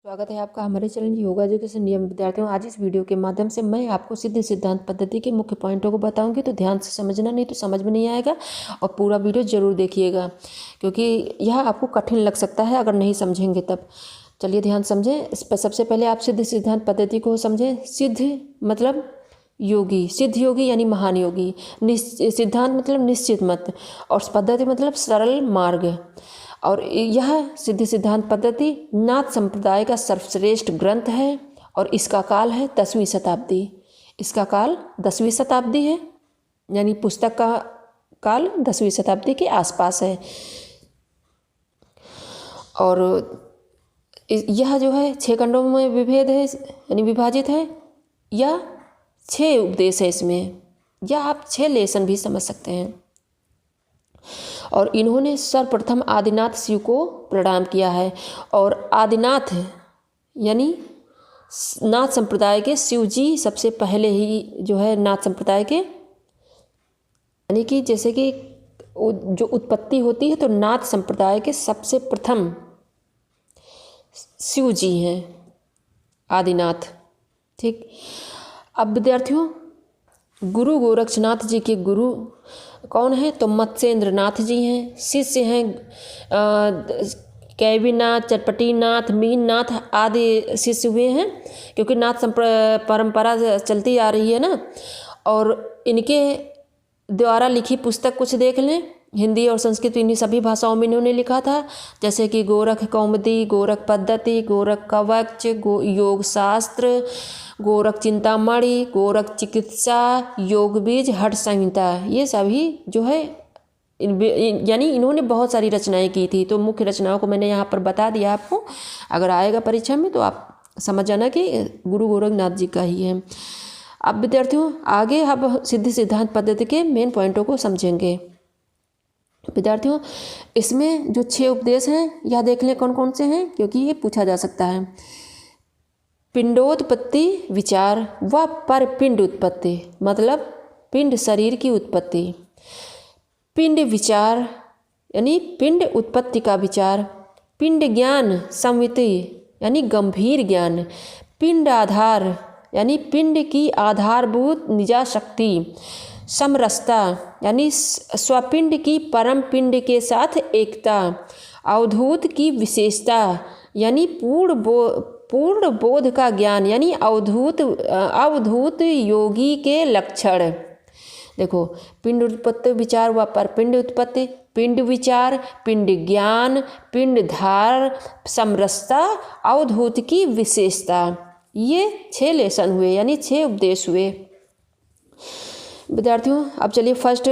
स्वागत है आपका हमारे चैनल योगा एजुकेशन नियम विद्यार्थियों। आज इस वीडियो के माध्यम से मैं आपको सिद्ध सिद्धांत पद्धति के मुख्य पॉइंटों को बताऊंगी, तो ध्यान से समझना, नहीं तो समझ में नहीं आएगा। और पूरा वीडियो जरूर देखिएगा क्योंकि यह आपको कठिन लग सकता है अगर नहीं समझेंगे तब। चलिए ध्यान समझें। सबसे पहले आप सिद्ध सिद्धांत पद्धति को समझें। सिद्ध मतलब योगी, सिद्ध योगी यानी महान योगी। सिद्धांत मतलब निश्चित मत, और पद्धति मतलब सरल मार्ग। और यह सिद्ध सिद्धांत पद्धति नाथ संप्रदाय का सर्वश्रेष्ठ ग्रंथ है और इसका काल है 10वीं शताब्दी। इसका काल 10वीं शताब्दी है, यानी पुस्तक का काल 10वीं शताब्दी के आसपास है। और यह जो है 6 खंडों में विभेद है, यानी विभाजित है, या 6 उपदेश है इसमें, या आप 6 लेसन भी समझ सकते हैं। और इन्होंने सर्वप्रथम आदिनाथ शिव को प्रणाम किया है। और आदिनाथ यानी नाथ संप्रदाय के शिव जी सबसे पहले ही जो है नाथ संप्रदाय के, यानी कि जैसे कि जो उत्पत्ति होती है तो नाथ संप्रदाय के सबसे प्रथम शिव जी हैं आदिनाथ। ठीक। अब विद्यार्थियों, गुरु गोरक्षनाथ जी के गुरु कौन है? तो मत्स्येंद्र नाथ जी हैं। शिष्य हैं कैविनाथ, चटपटीनाथ, मीननाथ आदि शिष्य हुए हैं, क्योंकि नाथ परंपरा चलती आ रही है ना। और इनके द्वारा लिखी पुस्तक कुछ देख लें। हिंदी और संस्कृत, इन्हीं सभी भाषाओं में इन्होंने लिखा था, जैसे कि गोरख कौमुदी, गोरख पद्धति, गोरख कवच, योग शास्त्र, गोरख चिंतामणि, गोरख चिकित्सा, योग बीज, हठ संहिता। ये सभी जो है यानी इन्होंने बहुत सारी रचनाएं की थी। तो मुख्य रचनाओं को मैंने यहाँ पर बता दिया आपको। अगर आएगा परीक्षा में तो आप समझ जाना कि गुरु गोरखनाथ जी का ही है। अब विद्यार्थियों आगे अब सिद्ध सिद्धांत पद्धति के मेन पॉइंटों को समझेंगे। विद्यार्थियों, इसमें जो 6 उपदेश हैं यह देख लें कौन कौन से हैं, क्योंकि ये पूछा जा सकता है। पिंडोत्पत्ति विचार व पर पिंड उत्पत्ति, मतलब पिंड शरीर की उत्पत्ति। पिंड विचार यानी पिंड उत्पत्ति का विचार। पिंड ज्ञान संविति यानी गंभीर ज्ञान। पिंड आधार यानी पिंड की आधारभूत निजा शक्ति। समरसता यानी स्वपिंड की परम पिंड के साथ एकता। अवधूत की विशेषता यानी पूर्ण बोध का ज्ञान, यानी अवधूत योगी के लक्षण। देखो, पिंड उत्पत्ति विचार व पर पिंड उत्पत्ति, पिंड विचार, पिंड ज्ञान, पिंड धार, समरसता, अवधूत की विशेषता। ये 6 लेसन हुए, यानी 6 उपदेश हुए। विद्यार्थियों अब चलिए फर्स्ट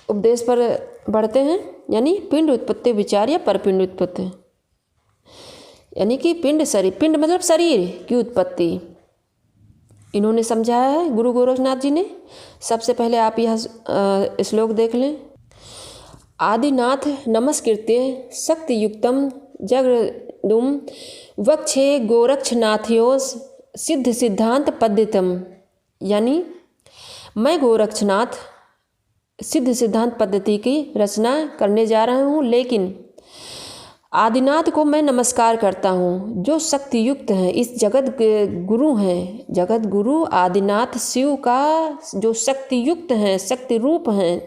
उपदेश पर बढ़ते हैं, यानी पिंड उत्पत्ति विचार या परपिंड उत्पत्ति, यानी कि पिंड शरीर, पिंड मतलब शरीर की उत्पत्ति इन्होंने समझाया है गुरु गोरखनाथ जी ने। सबसे पहले आप यह श्लोक देख लें। आदिनाथ नमस्कृत्य शक्ति युक्तम जगदुम वक्षे गोरक्षनाथयो सिद्ध सिद्धांत पद्धतम, यानी मैं गोरक्षनाथ सिद्ध सिद्धांत पद्धति की रचना करने जा रहा हूँ, लेकिन आदिनाथ को मैं नमस्कार करता हूँ जो शक्ति युक्त हैं, इस जगत गुरु हैं। जगत गुरु आदिनाथ शिव का जो शक्ति युक्त हैं, शक्ति रूप हैं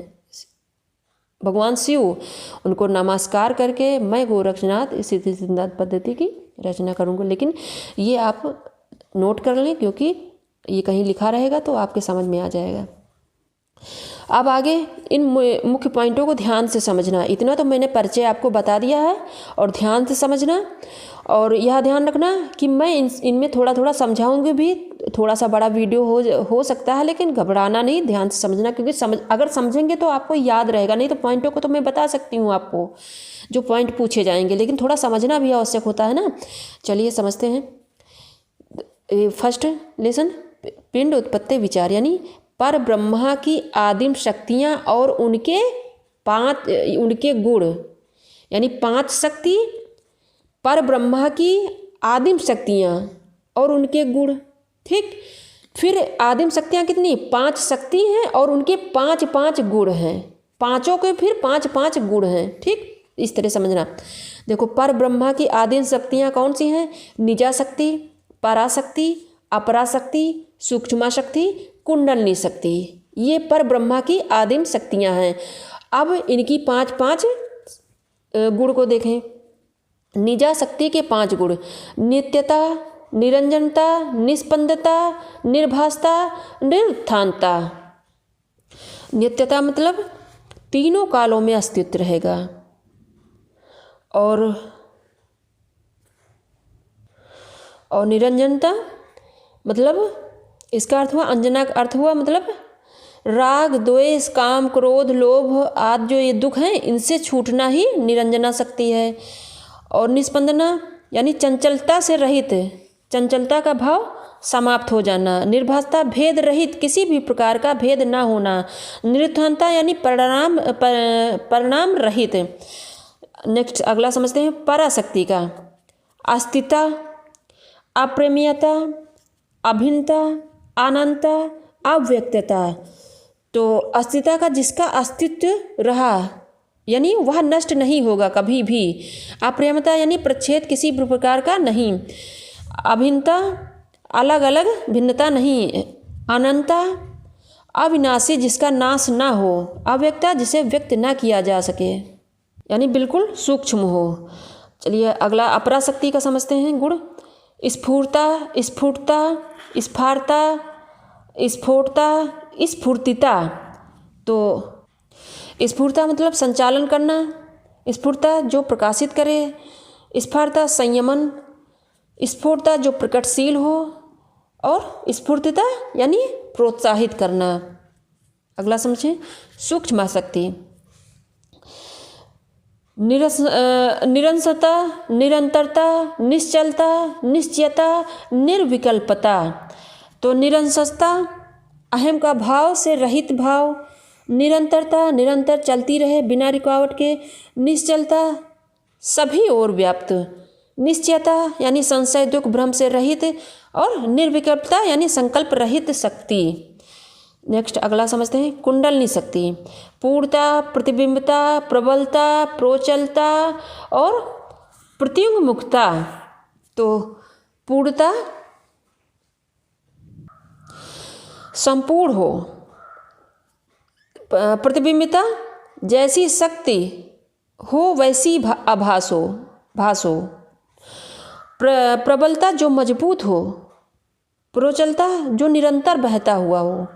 भगवान शिव, उनको नमस्कार करके मैं गोरक्षनाथ इस सिद्ध सिद्धांत पद्धति की रचना करूँगा। लेकिन ये आप नोट कर लें, क्योंकि ये कहीं लिखा रहेगा तो आपके समझ में आ जाएगा। अब आगे इन मुख्य पॉइंटों को ध्यान से समझना। इतना तो मैंने परिचय आपको बता दिया है, और ध्यान से समझना। और यह ध्यान रखना कि मैं इनमें थोड़ा थोड़ा समझाऊंगी भी। थोड़ा सा बड़ा वीडियो हो सकता है, लेकिन घबराना नहीं, ध्यान से समझना, क्योंकि अगर समझेंगे तो आपको याद रहेगा। नहीं तो पॉइंटों को तो मैं बता सकती हूँ आपको जो पॉइंट पूछे जाएंगे, लेकिन थोड़ा समझना भी आवश्यक होता है ना। चलिए समझते हैं। फर्स्ट लेसन, पिंड उत्पत्ति विचार, यानी पर ब्रह्मा की आदिम शक्तियाँ और उनके गुण, यानी 5 शक्ति, पर ब्रह्मा की आदिम शक्तियाँ और उनके गुण। ठीक। फिर आदिम शक्तियाँ कितनी? 5 शक्ति हैं और उनके 5 गुण हैं। पाँचों के फिर 5 गुण हैं। ठीक, इस तरह समझना। देखो पर ब्रह्मा की आदिम शक्तियाँ कौन सी हैं? निजा शक्ति, पराशक्ति, अपराशक्ति, सूक्ष्मा शक्ति, कुंडलनी शक्ति। ये पर ब्रह्मा की आदिम शक्तियाँ हैं। अब इनकी 5 गुण को देखें। निजा शक्ति के 5 गुण: नित्यता, निरंजनता, निस्पंदता, निर्भासता, निरुत्थानता। नित्यता मतलब तीनों कालों में अस्तित्व रहेगा। और निरंजनता मतलब इसका अर्थ हुआ, अंजना का अर्थ हुआ मतलब राग, द्वेष, काम, क्रोध, लोभ आदि जो ये दुख हैं, इनसे छूटना ही निरंजना शक्ति है। और निस्पंदना यानी चंचलता से रहित, चंचलता का भाव समाप्त हो जाना। निर्भासता भेद रहित, किसी भी प्रकार का भेद ना होना। निरुत्थानता यानी परिणाम रहित। नेक्स्ट अगला समझते हैं पराशक्ति का। अस्तित्व, अप्रमेयता, अभिन्नता, अनंतता, अव्यक्तता। तो अस्तित्व का जिसका अस्तित्व रहा यानी वह नष्ट नहीं होगा कभी भी। अप्रमेयता यानी प्रच्छेद किसी भी प्रकार का नहीं। अभिन्नता अलग अलग भिन्नता नहीं। अनंता अविनाशी जिसका नाश ना हो। अव्यक्ता जिसे व्यक्त ना किया जा सके यानी बिल्कुल सूक्ष्म हो। चलिए अगला अपराशक्ति का समझते हैं गुण। स्फूर्ता, स्फुटता, स्फारता, स्फोटता, स्फूर्तिता। तो स्फूर्ता मतलब संचालन करना, स्फुटता जो प्रकाशित करे, स्फारता संयमन, स्फोटता जो प्रकटशील हो, और स्फूर्तिता यानी प्रोत्साहित करना। अगला समझें सूक्ष्म शक्ति। निरंसता, निरंतरता, निश्चलता, निश्चयता, निर्विकल्पता। तो निरंसता अहम का भाव से रहित भाव। निरंतरता निरंतर चलती रहे बिना रुकावट के। निश्चलता सभी ओर व्याप्त। निश्चयता यानी संशय दुख भ्रम से रहित। और निर्विकल्पता यानी संकल्प रहित शक्ति। नेक्स्ट अगला समझते हैं कुंडलनी शक्ति। पूर्णता, प्रतिबिंबता, प्रबलता, प्रोचलता और प्रत्युन्मुखता। तो पूर्णता संपूर्ण हो। प्रतिबिंबिता जैसी शक्ति हो वैसी आभास हो। प्रबलता जो मजबूत हो। प्रोचलता जो निरंतर बहता हुआ हो।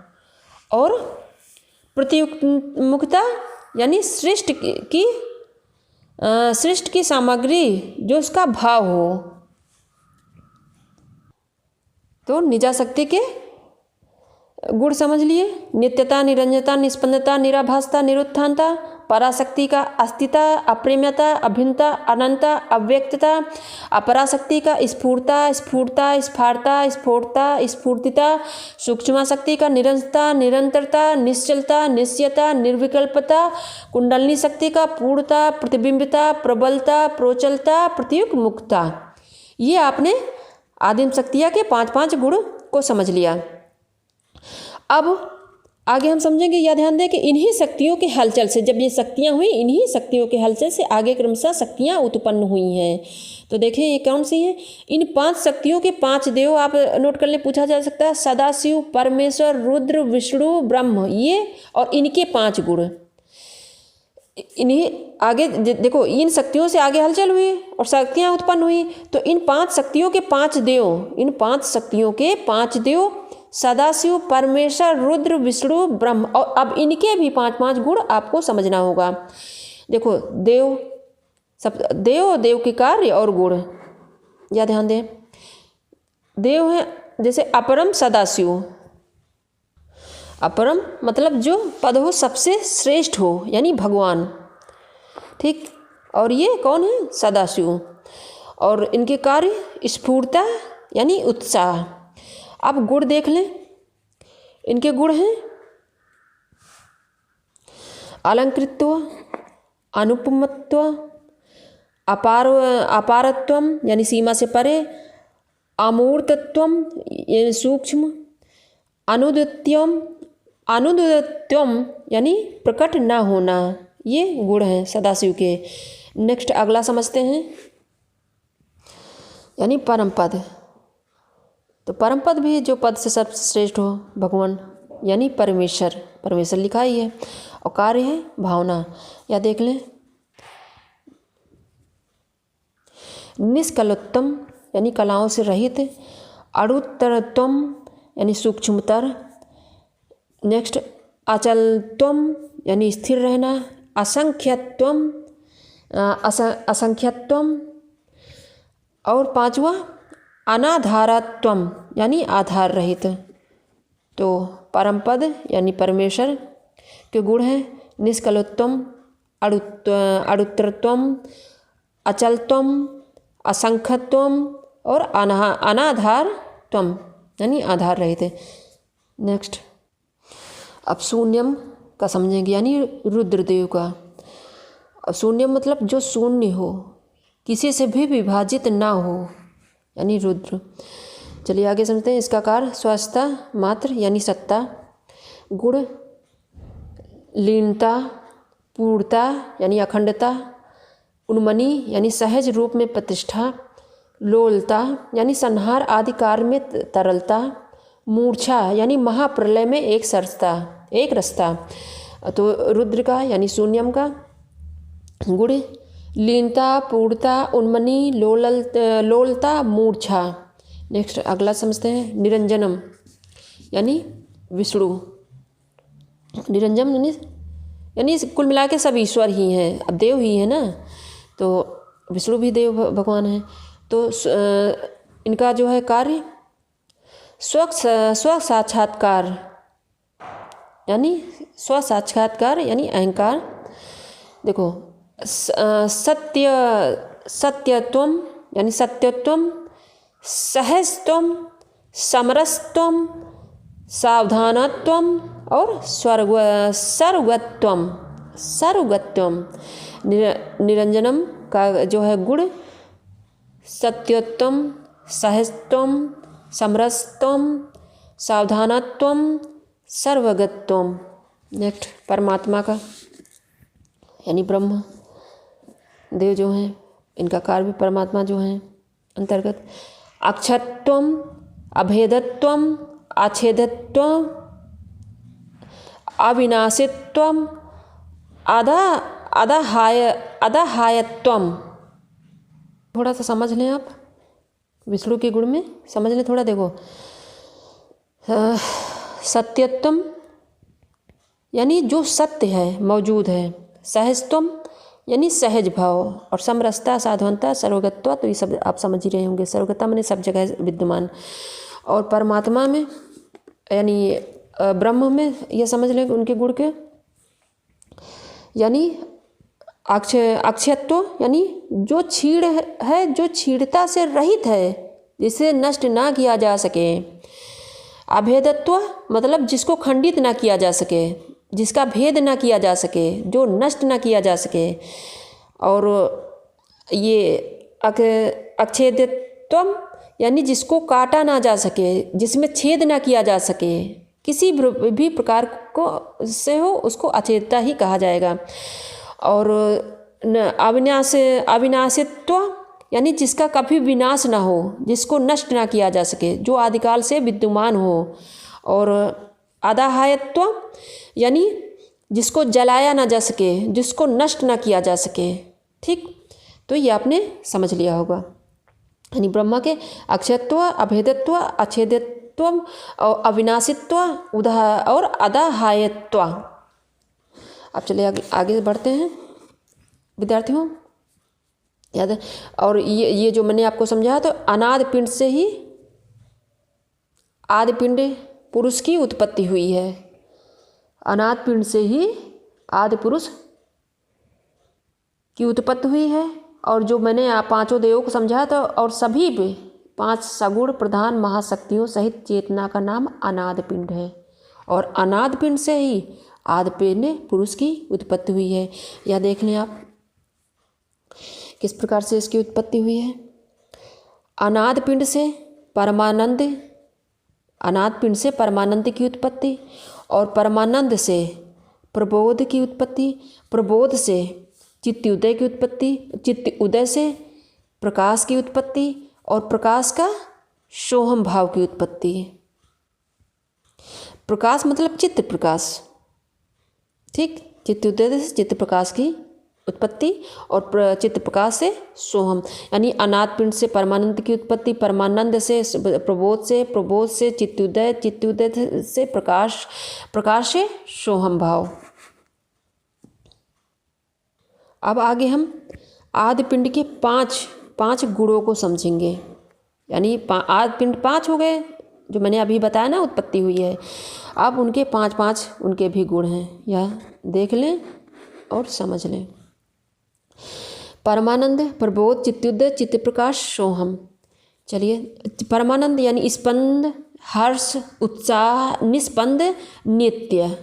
और प्रत्युन्मुखता यानी सृष्टि की सामग्री जो उसका भाव हो। तो निजा शक्ति के गुण समझ लिए। नित्यता, निरंजनता, निस्पंदता, निराभासता, निरुत्थानता। पराशक्ति का अस्तित्व, अप्रमेयता, अभिन्नता, अनंतता, अव्यक्तता। अपराशक्ति का स्फूर्ता, स्फूर्ता, स्फारता, स्फोटता, स्फूर्तिता। सूक्ष्म शक्ति का निरंतरता, निरंतरता, निश्चलता, निश्चयता, निर्विकल्पता। कुंडलनी शक्ति का पूर्णता, प्रतिबिंबिता, प्रबलता, प्रोचलता, प्रत्युन्मुखता। ये आपने आदिम शक्तियाँ के 5 गुण को समझ लिया। अब आगे हम समझेंगे, यह ध्यान दें कि इन्हीं शक्तियों के हलचल से, जब ये शक्तियाँ हुई, इन्हीं शक्तियों के हलचल से आगे क्रमशः शक्तियाँ उत्पन्न हुई हैं। तो देखें ये कौन सी हैं। इन 5 शक्तियों के 5 देव आप नोट कर ले, पूछा जा सकता है। सदाशिव, परमेश्वर, रुद्र, विष्णु, ब्रह्म, ये और इनके 5 गुण। इन्हीं आगे देखो, इन शक्तियों से आगे हलचल हुई और शक्तियाँ उत्पन्न हुई। तो इन 5 शक्तियों के 5 देव, इन 5 शक्तियों के 5 देव सदाशिव, परमेश्वर, रुद्र, विष्णु, ब्रह्म। और अब इनके भी 5 गुण आपको समझना होगा। देखो देव, सब देव के कार्य और गुण या ध्यान दें। देव हैं जैसे अपरम सदाशिव। अपरम मतलब जो पद हो सबसे श्रेष्ठ हो यानी भगवान, ठीक। और ये कौन है? सदाशिव। और इनके कार्य स्फूर्ता यानी उत्साह। अब गुण देख लें। इनके गुण हैं अलंकृत्व, अनुपमत्व, अपारत्वम यानी सीमा से परे, अमूर्तत्वम यानी सूक्ष्म, अनुद्यत्वम यानी प्रकट न होना। ये गुण हैं सदाशिव के। नेक्स्ट अगला समझते हैं, यानी परम पद। तो परम पद भी जो पद से सबसे श्रेष्ठ हो, भगवान यानी परमेश्वर, परमेश्वर लिखा ही है। और कार्य है भावना, या देख लें निष्कलोत्तम यानी कलाओं से रहित, अड़ुत्तरत्वम यानी सूक्ष्मतर, नेक्स्ट अचलत्वम यानी स्थिर रहना, असंख्यत्वम असंख्यत्वम, और पांचवा अनाधारत्वम यानी आधार रहित। तो परम पद यानी परमेश्वर के गुण हैं निष्कलोत्तम, अड़ुत्तरत्वम, अचलत्वम, असंख्यत्वम और अनाधारत्वम यानी आधार रहित है। नेक्स्ट अब शून्यम का समझेंगे, यानी रुद्रदेव का। शून्यम मतलब जो शून्य हो, किसी से भी विभाजित ना हो, यानी रुद्र। चलिए आगे समझते हैं। इसका कार्य स्वस्थता मात्र यानी सत्ता, गुण लीनता, पूर्णता यानी अखंडता, उन्मनी यानी सहज रूप में प्रतिष्ठा, लोलता यानी संहार आदि कार्य में तरलता, मूर्छा यानी महाप्रलय में एक रस्ता। तो रुद्र का यानी शून्यम का गुण लीनता, पूर्णता, उन्मनी, लोलता, मूर्छा। नेक्स्ट अगला समझते हैं निरंजनम यानी विष्णु। निरंजन यानी कुल मिला के सब ईश्वर ही हैं, अब देव ही है ना, तो विष्णु भी देव भगवान हैं। तो इनका जो है कार्य स्व साक्षात्कार यानी अहंकार। देखो सत्यत्वम यानी सत्यत्वम, सहजत्वम, समरसत्वम, सावधानत्वम और सर्वगत्वम। निरंजनम का जो है गुण सत्यत्वम, सहजत्वम, समरसत्वम, सावधानत्वम, सर्वगत्वम। नेक्स्ट परमात्मा का यानी ब्रह्म देव जो हैं, इनका कार्य भी परमात्मा जो हैं अंतर्गत अक्षरत्वम, अभेदत्वम, अछेदत्वम, अविनाशित्वम, अदाहायत्वम। थोड़ा सा समझ लें आप विष्णु के गुण में, समझ लें थोड़ा। देखो सत्यत्वम यानी जो सत्य है, मौजूद है, सहजत्वम यानी सहज भाव, और समरसता, साधवनता, सर्वगत्वा, तो ये सब आप समझ ही रहे होंगे। सर्वगत्ता माने सब जगह विद्यमान। और परमात्मा में यानी ब्रह्म में यह समझ लें उनके गुण के, यानी अक्षयत्व यानी जो क्षीण है, जो क्षीणता से रहित है, जिसे नष्ट ना किया जा सके। अभेदत्व मतलब जिसको खंडित ना किया जा सके, जिसका भेद ना किया जा सके, जो नष्ट ना किया जा सके। और ये अक्षेदत्वम यानी जिसको काटा ना जा सके, जिसमें छेद ना किया जा सके, किसी भी प्रकार को से हो, उसको अछेदता ही कहा जाएगा। और अविनाशित्व यानी जिसका कभी विनाश ना हो, जिसको नष्ट ना किया जा सके, जो आदिकाल से विद्यमान हो। और अदाहायत्व यानी जिसको जलाया ना जा सके, जिसको नष्ट ना किया जा सके। ठीक, तो ये आपने समझ लिया होगा। यानी ब्रह्मा के अक्षयत्व, अभेदत्व, अछेदत्व और अविनाशित्व और अदाहायत्व। अब चलिए आगे बढ़ते हैं विद्यार्थियों, याद है। और ये जो मैंने आपको समझाया, तो अनादि पिंड से ही आदि पिंड पुरुष की उत्पत्ति हुई है। अनादि पिंड से ही आदि पुरुष की उत्पत्ति हुई है। और जो मैंने आप पांचों देवों को समझाया, तो और सभी पे 5 सगुण प्रधान महाशक्तियों सहित चेतना का नाम अनादि पिंड है। और अनादि पिंड से ही आदि पिंड पुरुष की उत्पत्ति हुई है। यह देख लें आप किस प्रकार से इसकी उत्पत्ति हुई है। अनादि पिंड से परमानंद, अनादि पिंड से परमानंद की उत्पत्ति, और परमानंद से प्रबोध की उत्पत्ति, प्रबोध से चित्तोदय की उत्पत्ति, चित्त उदय से प्रकाश की उत्पत्ति और प्रकाश का सोहम भाव की उत्पत्ति। प्रकाश मतलब चित्त प्रकाश, ठीक, चित्तोदय से चित्त प्रकाश की उत्पत्ति और चित्त प्रकाश से सोहम, यानी अनाद पिंड से परमानंद की उत्पत्ति, परमानंद से प्रबोध से, प्रबोध से चित्तोदय, चित्तोदय से प्रकाश, प्रकाश से सोहम भाव। अब आगे हम आदि पिंड के पांच गुणों को समझेंगे, यानी आदि पिंड 5 हो गए जो मैंने अभी बताया ना, उत्पत्ति हुई है। अब उनके 5 उनके भी गुण हैं, यह देख लें और समझ लें। परमानंद, प्रबोध, चित्तोदय, चित्त प्रकाश, सोहम। चलिए, परमानंद यानी स्पंद, हर्ष, उत्साह, निस्पंद, नित्य,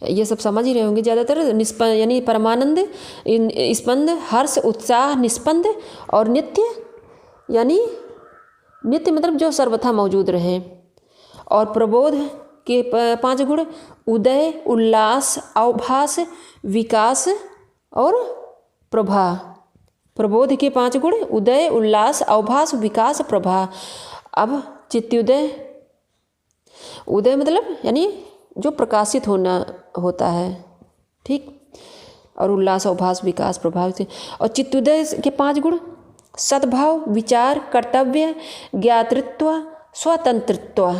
ये सब समझ ही रहे होंगे ज़्यादातर। यानी परमानंद, स्पंद, हर्ष, उत्साह, निस्पंद और नित्य, यानी नित्य मतलब जो सर्वथा मौजूद रहे। और प्रबोध के 5 गुण, उदय, उल्लास, अवभास, विकास और प्रभा। प्रबोध के 5 गुण, उदय, उल्लास, अवभास, विकास, प्रभा। अब चित्तोदय, उदय मतलब यानी जो प्रकाशित होना होता है, ठीक, और उल्लास, अवभास, विकास, प्रभाव। और चित्तोदय के 5 गुण, सद्भाव, विचार, कर्तव्य, ज्ञातृत्व, स्वतंत्रत्व।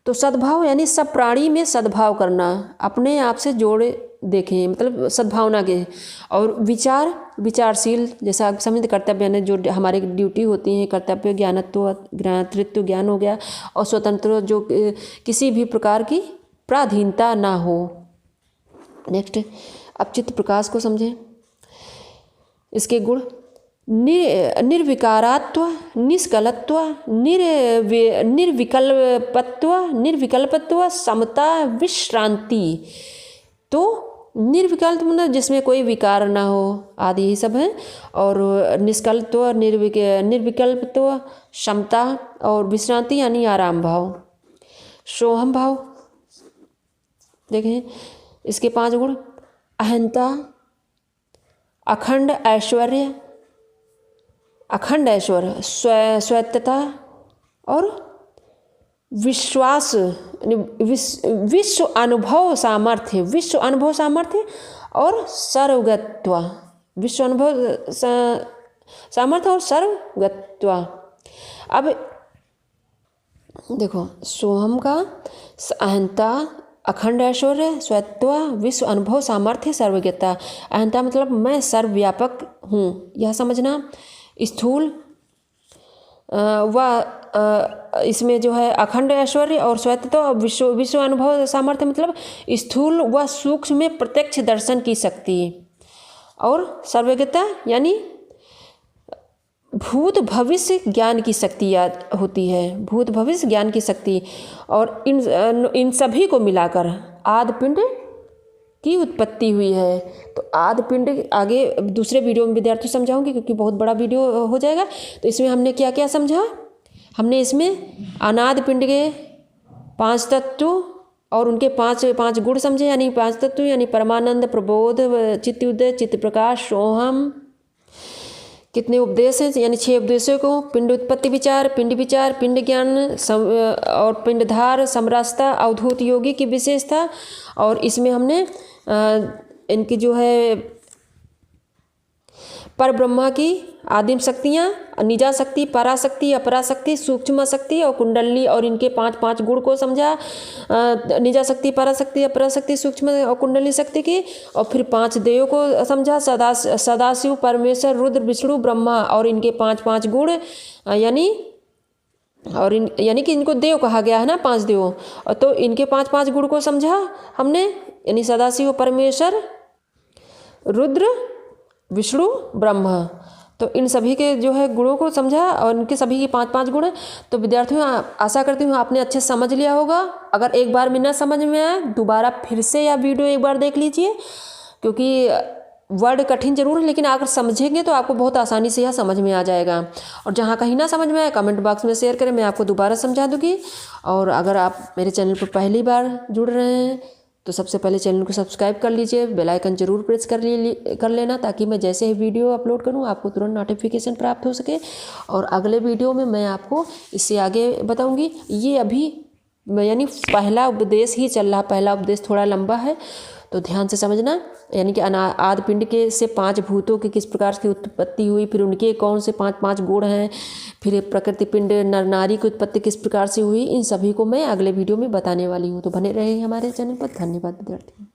तो सद्भाव यानी सब प्राणी में सद्भाव करना, अपने आप से जोड़े देखें, मतलब सद्भावना के। और विचार, विचारशील, जैसा समझ, कर्तव्य यानी जो हमारी ड्यूटी होती है, कर्तव्य, ज्ञानत्व, ज्ञातृत्व, ज्ञान हो गया। और स्वतंत्र, जो किसी भी प्रकार की पराधीनता ना हो। नेक्स्ट, अब चित्त प्रकाश को समझें। इसके गुण, निर्विकारात्व, निष्कलत्व, निर्विकल्पत्व, समता, विश्रांति। तो निर्विकल्प मतलब जिसमें कोई विकार ना हो आदि यही सब है। और निष्कलत्व, निर्विकल्पत्व, समता और विश्रांति यानी आराम भाव। सोहम भाव देखें, इसके 5 गुण, अहंता, अखंड ऐश्वर्य, स्वायत्तता और विश्वास, विश्व अनुभव सामर्थ्य और सर्वगत्व। विश्व अनुभव सामर्थ्य और सर्वगत्व। अब देखो, सोहम का अहंता, अखंड ऐश्वर्य, स्वत्व, विश्व अनुभव, सामर्थ्य, सर्वज्ञता। अहंता मतलब मैं सर्वव्यापक हूँ, यह समझना। स्थूल व इसमें जो है अखंड ऐश्वर्य और स्वत्व, विश्व अनुभव, सामर्थ्य मतलब स्थूल व सूक्ष्म में प्रत्यक्ष दर्शन की शक्ति। और सर्वज्ञता यानी भूत भविष्य ज्ञान की शक्ति याद होती है, भूत भविष्य ज्ञान की शक्ति। और इन सभी को मिलाकर आदि पिंड की उत्पत्ति हुई है। तो आदि पिंड आगे दूसरे वीडियो में विद्यार्थी समझाऊंगी, क्योंकि बहुत बड़ा वीडियो हो जाएगा। तो इसमें हमने क्या क्या समझा, हमने इसमें अनादि पिंड के 5 तत्व और उनके 5 गुण समझे, यानी 5 तत्व यानी परमानंद, प्रबोध, चित्तोदय, चित्त प्रकाश, सोहम। कितने उपदेश हैं, यानी 6 उपदेशों को, पिंड उत्पत्ति विचार, पिंड ज्ञान और पिंडधार, समरसता, अवधूत योगी की विशेषता। और इसमें हमने इनकी जो है पर ब्रह्मा की आदिम शक्तियाँ, निजा शक्ति, पराशक्ति, अपराशक्ति, सूक्ष्म शक्ति और कुंडली, और इनके 5 गुण को समझा, निजा शक्ति, पराशक्ति, अपराशक्ति, सूक्ष्म और कुंडली शक्ति की। और फिर 5 देवों को समझा, सदाशिव, परमेश्वर, रुद्र, विष्णु, ब्रह्मा और इनके 5 गुण, यानी कि इनको देव कहा गया है ना, 5 देव। तो इनके 5 गुण को समझा हमने, यानी सदाशिव, परमेश्वर, रुद्र, विष्णु, ब्रह्मा। तो इन सभी के जो है गुणों को समझा और इनके सभी के 5 गुण। तो विद्यार्थियों, आशा करती हूँ आपने अच्छे समझ लिया होगा। अगर एक बार में ना समझ में आए, दोबारा फिर से यह वीडियो एक बार देख लीजिए, क्योंकि वर्ड कठिन जरूर है, लेकिन अगर समझेंगे तो आपको बहुत आसानी से यह समझ में आ जाएगा। और जहाँ कहीं ना समझ में आए, कमेंट बॉक्स में शेयर करें, मैं आपको दोबारा समझा दूँगी। और अगर आप मेरे चैनल पर पहली बार जुड़ रहे हैं तो सबसे पहले चैनल को सब्सक्राइब कर लीजिए, बेल आइकन जरूर प्रेस कर लेना, ताकि मैं जैसे ही वीडियो अपलोड करूं आपको तुरंत नोटिफिकेशन प्राप्त हो सके। और अगले वीडियो में मैं आपको इससे आगे बताऊंगी। ये अभी यानी पहला उपदेश ही चल रहा, पहला उपदेश थोड़ा लंबा है तो ध्यान से समझना। यानी कि आदि पिंड के से 5 भूतों की किस प्रकार की उत्पत्ति हुई, फिर उनके कौन से 5 गुण हैं, फिर प्रकृति पिंड नर नारी की उत्पत्ति किस प्रकार से हुई, इन सभी को मैं अगले वीडियो में बताने वाली हूँ। तो बने रहे हमारे चैनल पर। धन्यवाद विद्यार्थी।